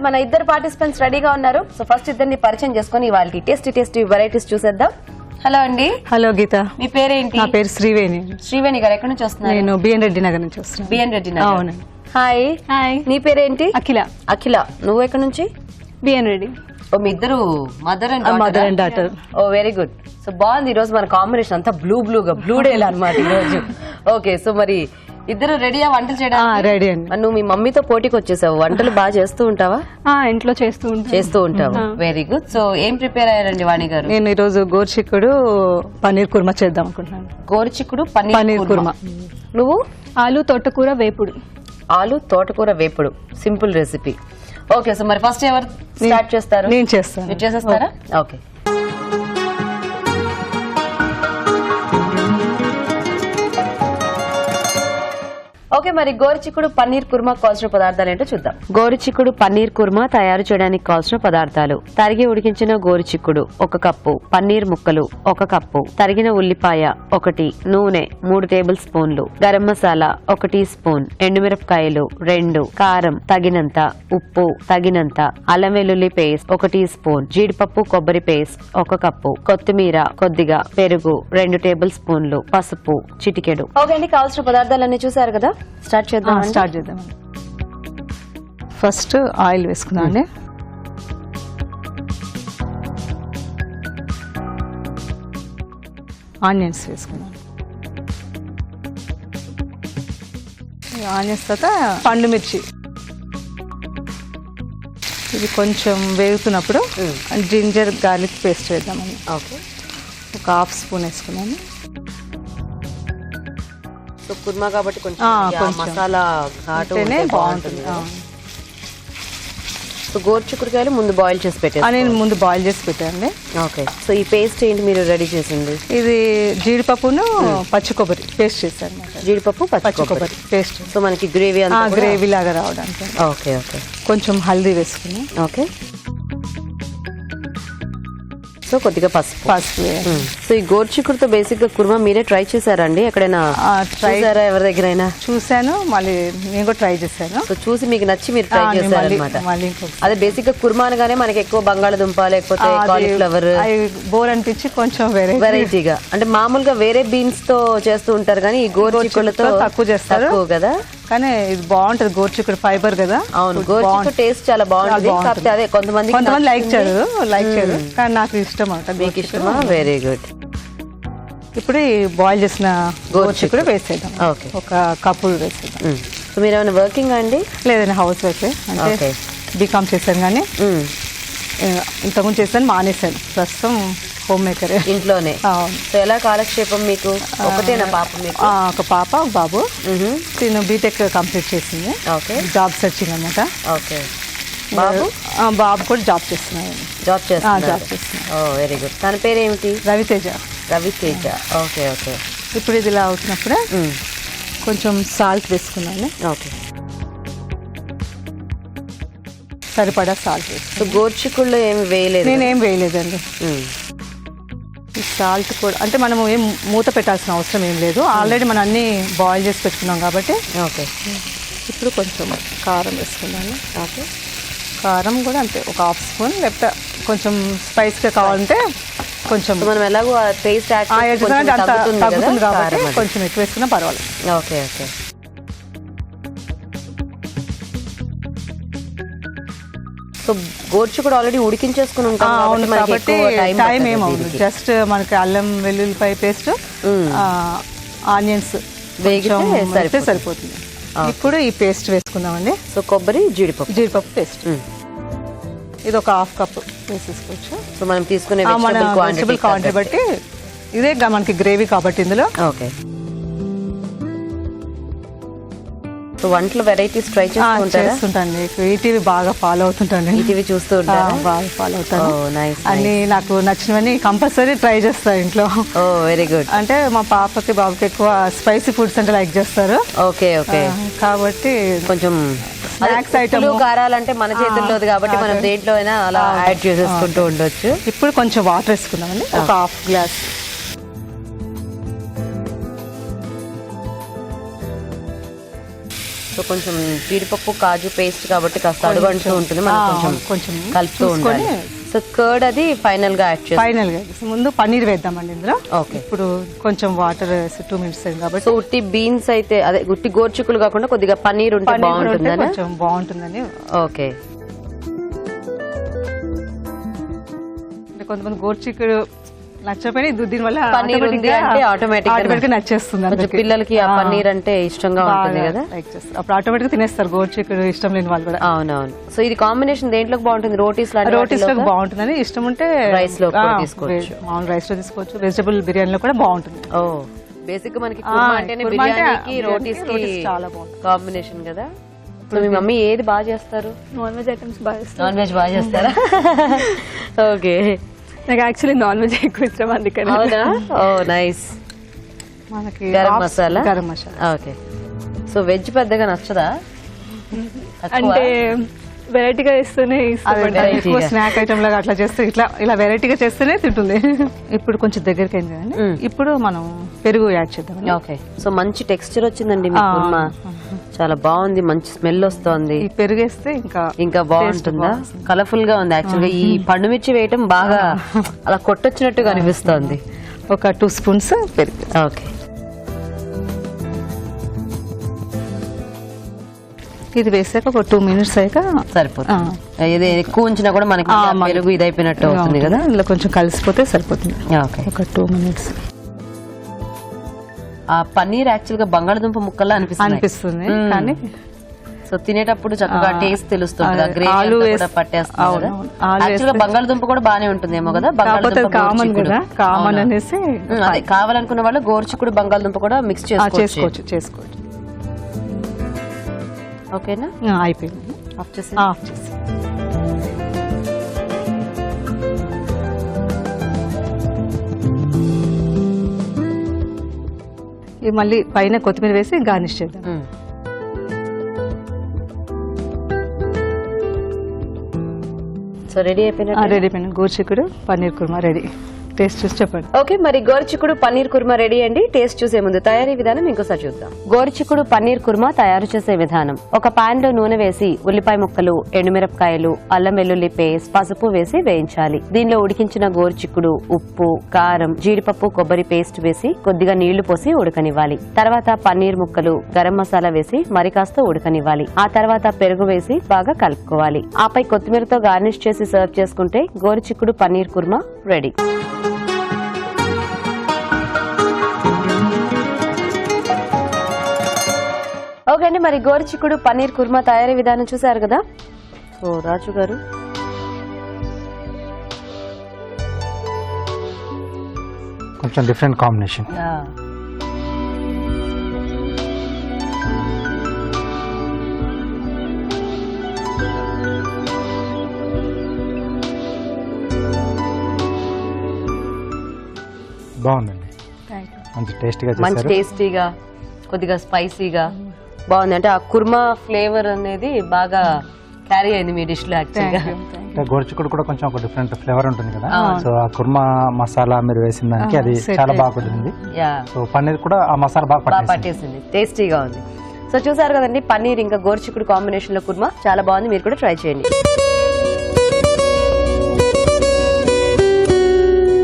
మరి మన ఇద్దరు పార్టిసిపెంట్స్ రెడీగా ఉన్నారు. సో ఫస్ట్ ఇద్దరిని పరిచయం చేసుకుని వాళ్ళ టేస్టీ వెరైటీస్ చూసేద్దాం. హలో అండి. హలో గీత. మీ పేరేంటి? నా పేరు శ్రీవేణి. శ్రీవేణి గారు ఎక్కడి నుంచి వస్తున్నారు? నేను బిఎన్ రెడ్డి నగర్ నుంచి వస్తున్నాను. బిఎన్ రెడ్డి నగర్. అవును. హాయ్. హాయ్. నీ పేరేంటి? అఖిల. అఖిల, నువ్వు ఎక్కడి నుంచి? బిఎన్ రెడ్డి. ఓ, మీ ఇద్దరు mother and daughter. Oh very good. So బాగుంది. ఈ రోజు మన కాంబినేషన్ అంతా బ్లూ డేల్ అన్నమాట ఈ రోజు. ఓకే, సో మరి ఇద్దరు రెడీయా వంటలు చేయడానికి? రెడీ అండి. నువ్వు మీ మమ్మీతో పోటీకి వచ్చేసావు. వంటలు బాగా చేస్తూ ఉంటావా? ఇంట్లో చేస్తూ ఉంటావు. Very good. సో ఏం ప్రిపేర్ అయ్యారండి వాణి గారు? నేను ఈ రోజు గోరుచిక్కుడు పన్నీర్ కుర్మా చేద్దాం అనుకుంటున్నాను. గోరుచిక్కుడు పన్నీర్ కుర్మా. నువ్వు? ఆలు తోటకూర వేపుడు. ఆలు తోటకూర వేపుడు, సింపుల్ రెసిపీ. ఓకే, సో మరి ఫస్ట్ ఎవరు స్టార్ట్ చేస్తారు? నేను చేస్తాను. మీరు చేసేస్తారా? ఓకే. ఓకే, మరి గోరుచిక్కుడు పన్నీర్ కుర్మా కావాల్సిన పదార్థాలు ఏంటో చూద్దాం. గోరుచిక్కుడు పన్నీర్ కుర్మా తయారు చేయడానికి కావాల్సిన పదార్థాలు: తరిగి ఉడికించిన గోరుచిక్కుడు 1 కప్పు, పన్నీర్ ముక్కలు 1 కప్పు, తరిగిన ఉల్లిపాయ 1, నూనె 3 టేబుల్ స్పూన్లు, గరం మసాలా 1 టీ స్పూన్, ఎండుమిరపకాయలు 2, కారం తగినంత, ఉప్పు తగినంత, అల్లం వెల్లుల్లి పేస్ట్ 1 టీ స్పూన్, జీడిపప్పు కొబ్బరి పేస్ట్ 1 కప్పు, కొత్తిమీర కొద్దిగా, పెరుగు 2 టేబుల్ స్పూన్లు, పసుపు చిటికెడు. ఓకే అండి, కావాల్సిన పదార్థాలన్నీ చూసారు కదా. స్టార్ట్ చేద్దాం. ఫస్ట్ ఆయిల్ వేసుకున్నాను. ఆనియన్స్ వేసుకున్నాను. ఆనియన్స్ తర్వాత పండు మిర్చి. ఇది కొంచెం వేగుతున్నప్పుడు జింజర్ గార్లిక్ పేస్ట్ వేద్దామని. ఓకే, 1 హాఫ్ స్పూన్ వేసుకున్నాను. కుర్మా కాబట్టి కొంచెం మసాలా ఘాటునే బాగుంటుంది. సో గోరుచిక్కుడుకాయలు ముందు బాయిల్ చేసి పెట్టాను. నేను ముందు బాయిల్ చేసి పెట్టాను. ఓకే, సో ఈ పేస్ట్ ఏంటి మీరు రెడీ చేసింది? ఇది జీడిపప్పును పచ్చి కొబ్బరి పేస్ట్ చేశాను. జీడిపప్పు పచ్చి కొబ్బరి పేస్ట్. సో మనకి గ్రేవీ గ్రేవీ లాగా రావడానికి. Okay okay. కొంచెం హల్దీ వేసుకుని. ఓకే, సో కొద్దిగా పసుపు. సో ఈ గోరుచిక్కుడుతో బేసిక్ గా కుర్మా మీరే ట్రై చేశారండి? ఎక్కడైనా చేశారా? ఎవరి దగ్గరైనా? చూసాను, మళ్ళీ నేను కూడా ట్రై చేశాను. సో చూసి మీకు నచ్చి మీరు ట్రై చేశారన్నమాట. అదే బేసిక్ గా కుర్మా అనగానే మనకి ఎక్కువ బంగాళదుంప లేకపోతే కాలీఫ్లవర్ బోర్ అనిపించి కొంచెం వెరైటీగా, అంటే మామూలుగా వేరే బీన్స్ తో చేస్తూ ఉంటారు కానీ ఈ గోరుచిక్కుడుతో తక్కువ చేస్తారు కదా. కానీ ఇది బాగుంటది, గోరుచిక్కుడు ఫైబర్ కదా. అవును, గోరుచిక్కుడు టేస్ట్ చాలా బాగుంటుంది. కాకపోతే అదే కొంతమంది లైక్ చేయరు కానీ నాకు ఇష్టం. మీకు ఇష్టమా? Very good. ఇప్పుడు బాయిల్ చేసిన గోరుచిక్కుడు వేసేద్దాం. ఓకే, 1 కప్పు వేసేద్దాం. సో మీరు ఏమైనా వర్కింగ్ అండి? లేదండి, హౌస్ వైఫ్. అంటే బీకామ్ చేశాను కానీ ఇంతకుముందు చేశాను, మానేశాను. ప్రస్తుతం హోమ్ మేకర్ ఇంట్లోనే. సో ఎలా కాలక్షేపం మీకు? ఒకటేనా పాప మీకు? 1 పాప 1 బాబు. నేను బీటెక్ కంప్లీట్ చేసింది. ఓకే, జాబ్ సెర్చింగ్ అనమాట. ఓకే. బాబు కూడా జాబ్ చేస్తున్నాను. జాబ్ చేస్తున్నాను. Very good. తన పేరు ఏమిటి? రవితేజ. Okay okay. ఇప్పుడు ఇది ఇలా అవుతున్నప్పుడు కొంచెం సాల్ట్ వేసుకున్నాను. ఓకే, సరిపడా సాల్ట్ వేసుకున్నాను. సో గోరుచిక్కుడులో ఏమి వేయలేదు? నేనేం వేయలేదండి. ఈ సాల్ట్ కూడా అంటే మనం ఏం మూత పెట్టాల్సిన అవసరం ఏం లేదు. ఆల్రెడీ మనం అన్ని బాయిల్ చేసి పెట్టుకున్నాం కాబట్టి. ఓకే, ఇప్పుడు కొంచెం కారం వేసుకున్నాను. ఓకే, కారం కూడా అంతే 1 హాఫ్ స్పూన్. లేకపోతే కొంచెం స్పైస్గా కావాలంటే కొంచెం మనం ఎలాగో టేస్ట్ తగ్గుతుంది కాబట్టి కొంచెం ఎక్కువ వేసుకున్నా పర్వాలేదు. Okay okay. సో గోరుచిక్కుడు ఆల్రెడీ ఉడికించేసుకుని ఉంటాం కాబట్టి టైం ఏమవుతుంది. జస్ట్ మనకి అల్లం వెల్లుల్లిపాయ పేస్ట్, ఆనియన్స్ వేగితే సరిపోతుంది. ఇప్పుడు ఈ పేస్ట్ వేసుకుందామండి. సో కొబ్బరి జీడిపప్పు పేస్ట్ ఇది 1 హాఫ్ కప్ వేసేసుకోవచ్చు. సో మనం తీసుకునే వెజిటబుల్ క్వాంటిటీ బట్టి. ఇదే మనకి గ్రేవీ కాబట్టి ఇందులో. ఓకే. సో వంటలు వెరైటీస్ ట్రై చేస్తుంటాను. ఈటీవీ బాగా ఫాలో అవుతుంటాను. ఈటీవీ చూస్తూ ఉంటాను. బాగా ఫాలో అవుతాను. అన్ని నాకు నచ్చినవన్నీ కంపల్సరీ ట్రై చేస్తాను ఇంట్లో. Very good. అంటే మా పాపకి బాబుకి ఎక్కువ స్పైసీ ఫుడ్స్ అంటే లైక్ చేస్తారు. Okay okay. కాబట్టి కొంచెం స్నాక్స్ ఐటమ్ కారాలంటే మన చేతుల్లోది కాబట్టి మనం దేంట్లో అయినా అలా యాడ్ చేసేసుకుంటూ ఉండొచ్చు. ఇప్పుడు కొంచెం వాటర్ వేసుకుందామండి. 1 హాఫ్ గ్లాస్. సో సో కొంచెం జీడిపప్పు కాజు పేస్ట్ కాబట్టి కాస్త అడుగంటూ ఉంటుంది, మనం కొంచెం కలుపుతూ ఉండాలి. సో కర్డ్ అది ఫైనల్ గా యాడ్ చేస్తాం. ఫైనల్ గా ముందు పన్నీర్ వేద్దామండి ఇందులో. ఓకే, ఇప్పుడు కొంచెం వాటర్ 2 minutes కాబట్టి. సో ఉట్టి బీన్స్ అయితే అదే ఉట్టి గోరుచిక్కులు కాకుండా కొద్దిగా పన్నీర్ ఉంటే బాగుంటుందని. కొంచెం బాగుంటుందని. ఓకే, కొంతమంది గోరుచిక్కుడు నచ్చపోయినా దీనివల్ల పన్నీర్ ఉంది అంటే ఆటోమేటిక్ నచ్చేస్తుంది. పిల్లలకి ఆ పన్నీర్ అంటే ఇష్టంగా ఉంటుంది కదా, అప్పుడు ఆటోమేటిక్ గా తినేస్తారు గోరుచిక్కుడు ఇష్టం లేని వాళ్ళు కూడా. అవునవును. సో ఇది కాంబినేషన్ దేంట్లోకి బాగుంటుంది? రోటీస్ లో బాగుంటుందని ఇష్టం ఉంటే రైస్ లో తీసుకోవచ్చు, మామూలు రైస్ లో తీసుకోవచ్చు, వెజిటబుల్ బిర్యానీలో కూడా బాగుంటుంది. ఓ బేసిక్ గా మనకి కుర్మా అంటేనే బిర్యానీకి రోటీస్ కి చాలా బాగుంటుంది కాంబినేషన్ కదా. సో మీ మమ్మీ ఏది బాగా చేస్తారు? నాన్ వెజ్ ఐటమ్స్ బాగా చేస్తారు. నాన్ వెజ్ బాగా చేస్తారా? ఓకే, నాకు యాక్చువల్లీ నాన్ వెజ్ ఎక్కువ ఇష్టం, అందుకని. అవునా? ఓ నైస్. మనకి garam masala. Okay. So veg పెద్దగా నచ్చదా? అంటే వెరైటీగా చేస్తేనే ఎక్కువ స్నాక్ ఐటమ్ లాగా అట్లా చేస్తే ఇలా వెరైటీగా చేస్తేనే తింటుంది. ఇప్పుడు కొంచెం దగ్గరికి అయింది కానీ ఇప్పుడు మనం పెరుగు యాడ్ చేద్దాం. ఓకే, సో మంచి టెక్స్చర్ వచ్చిందండి మీ కుర్మా, చాలా బాగుంది, మంచి స్మెల్ వస్తుంది. ఈ పెరుగు వేస్తే ఇంకా బాగుంటుందా? కలర్ఫుల్ గా ఉంది. యాక్చువల్గా ఈ పండు మిర్చి వేయటం బాగా అలా కొట్టొచ్చినట్టుగా అనిపిస్తోంది. ఒక 2 spoons పెరుగు. ఓకే, ఇది వేసాక ఒక 2 minutes అయ్యాక సరిపోతుంది. ఇది ఎక్కువ ఉంచినా కూడా మనకి పెరుగు ఇది అయిపోయినట్టు అవుతుంది కదా, ఇలా కొంచెం కలిసిపోతే సరిపోతుంది. ఓకే, ఒక 2 minutes. ఆ పన్నీర్ యాక్చువల్ గా బంగాళదుంప ముక్కల్లా అనిపిస్తుంది కానీ సో తినేటప్పుడు చక్కగా టేస్ట్ తెలుస్తుంది. గ్రేవీ పట్టేస్తుంది. యాక్చువల్ గా బంగాళదుంప కూడా బానే ఉంటుందేమో కదా, కామన్ అనేసి అదే కావాలనుకున్న వాళ్ళు గోరుచిక్కుడు బంగాళదుంప కూడా మిక్స్ చేసుకోవచ్చు. ఓకేనా? అయిపోయింది. ఆఫ్ చేసి మళ్ళీ పైన కొత్తిమీర వేసి గార్నిష్ చేద్దాం. సో రెడీ అయిపోయిన గోరుచిక్కుడు పన్నీర్ కుర్మా రెడీ. టేస్ట్ చూసి చెప్పండి. ఓకే, మరి గోరుచిక్కుడు పన్నీర్ కుర్మా రెడీ అండి. టేస్ట్ చూసే ముందు తయారీ విధానం ఇంకోసారి చూద్దాం. గోరుచిక్కుడు పన్నీర్ కుర్మా తయారు చేసే విధానం: ఒక పాన్ లో నూనె వేసి ఉల్లిపాయ ముక్కలు, ఎండుమిరపకాయలు, అల్లం వెల్లుల్లి పేస్ట్, పసుపు వేసి వేయించాలి. దీనిలో ఉడికించిన గోరుచిక్కుడు, ఉప్పు, కారం, జీడిపప్పు, కొబ్బరి పేస్ట్ వేసి కొద్దిగా నీళ్లు పోసి ఉడకనివ్వాలి. తర్వాత పన్నీర్ ముక్కలు, గరం మసాలా వేసి మరి కాస్త ఉడకనివ్వాలి. ఆ తర్వాత పెరుగు వేసి బాగా కలుపుకోవాలి. ఆపై కొత్తిమీరతో గార్నిష్ చేసి సర్వ్ చేసుకుంటే గోరుచిక్కుడు పన్నీర్ కుర్మా రెడీ. ఓకే అండి, మరి గోరుచిక్కుడు పన్నీర్ కుర్మా తయారీ విధానం చూసారు కదా. సో రాజు గారు, కొంచెం డిఫరెంట్ కాంబినేషన్. బాగుందండి, మంచి టేస్టీగా కొద్దిగా స్పైసీగా బాగుంది. అంటే ఆ కుర్మా ఫ్లేవర్ అనేది బాగా క్యారీ అయింది మీ డిష్ లో. యాక్చువల్గా గోరుచిక్కుడు కూడా కొంచెం ఒక డిఫరెంట్ ఫ్లేవర్ ఉంటుంది కదా, సో ఆ కుర్మా మసాలా మీరు వేసిన దానికి అది చాలా బాగా కుదిరింది. సో పన్నీర్ కూడా ఆ మసాలా బాగా పట్టేసింది, టేస్టీగా ఉంది. సో చూసారు కదండి, పన్నీర్ ఇంకా గోరుచిక్కుడు కాంబినేషన్ లో కుర్మా చాలా బాగుంది. మీరు కూడా ట్రై చేయండి.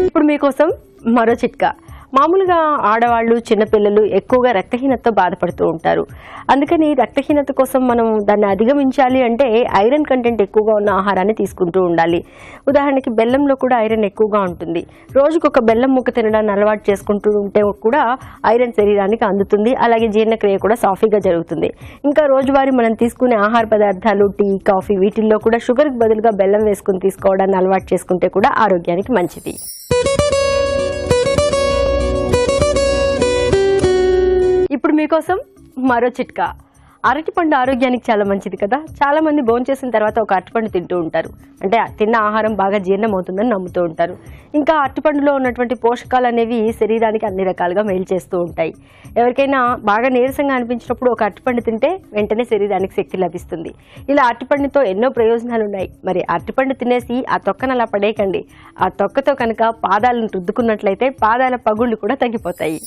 ఇప్పుడు మీకోసం మరో చిట్కా. మామూలుగా ఆడవాళ్ళు, చిన్నపిల్లలు ఎక్కువగా రక్తహీనతతో బాధపడుతూ ఉంటారు. అందుకని రక్తహీనత కోసం మనం దాన్ని అధిగమించాలి అంటే ఐరన్ కంటెంట్ ఎక్కువగా ఉన్న ఆహారాన్ని తీసుకుంటూ ఉండాలి. ఉదాహరణకి బెల్లంలో కూడా ఐరన్ ఎక్కువగా ఉంటుంది. రోజుకొక బెల్లం ముక్క తినడాన్ని అలవాటు చేసుకుంటూ ఉంటే కూడా ఐరన్ శరీరానికి అందుతుంది. అలాగే జీర్ణక్రియ కూడా సాఫీగా జరుగుతుంది. ఇంకా రోజువారీ మనం తీసుకునే ఆహార పదార్థాలు, టీ, కాఫీ వీటిల్లో కూడా షుగర్కి బదులుగా బెల్లం వేసుకుని తీసుకోవడాన్ని అలవాటు చేసుకుంటే కూడా ఆరోగ్యానికి మంచిది. ఇప్పుడు మీకోసం మరో చిట్కా. అరటిపండు ఆరోగ్యానికి చాలా మంచిది కదా. చాలా మంది భోంచేసిన తర్వాత ఒక అరటిపండు తింటూ ఉంటారు. అంటే తిన్న ఆహారం బాగా జీర్ణం అవుతుందని నమ్ముతూ ఉంటారు. ఇంకా అరటిపండులో ఉన్నటువంటి పోషకాలు అనేవి శరీరానికి అన్ని రకాలుగా మేలు చేస్తూ ఉంటాయి. ఎవరికైనా బాగా నీరసంగా అనిపించినప్పుడు ఒక అరటిపండు తింటే వెంటనే శరీరానికి శక్తి లభిస్తుంది. ఇలా అరటిపండుతో ఎన్నో ప్రయోజనాలు ఉన్నాయి. మరి అరటిపండు తినేసి ఆ తొక్కను అలా పడేయకండి. ఆ తొక్కతో కనుక పాదాలను రుద్దుకున్నట్లయితే పాదాల పగుళ్ళు కూడా తగ్గిపోతాయి.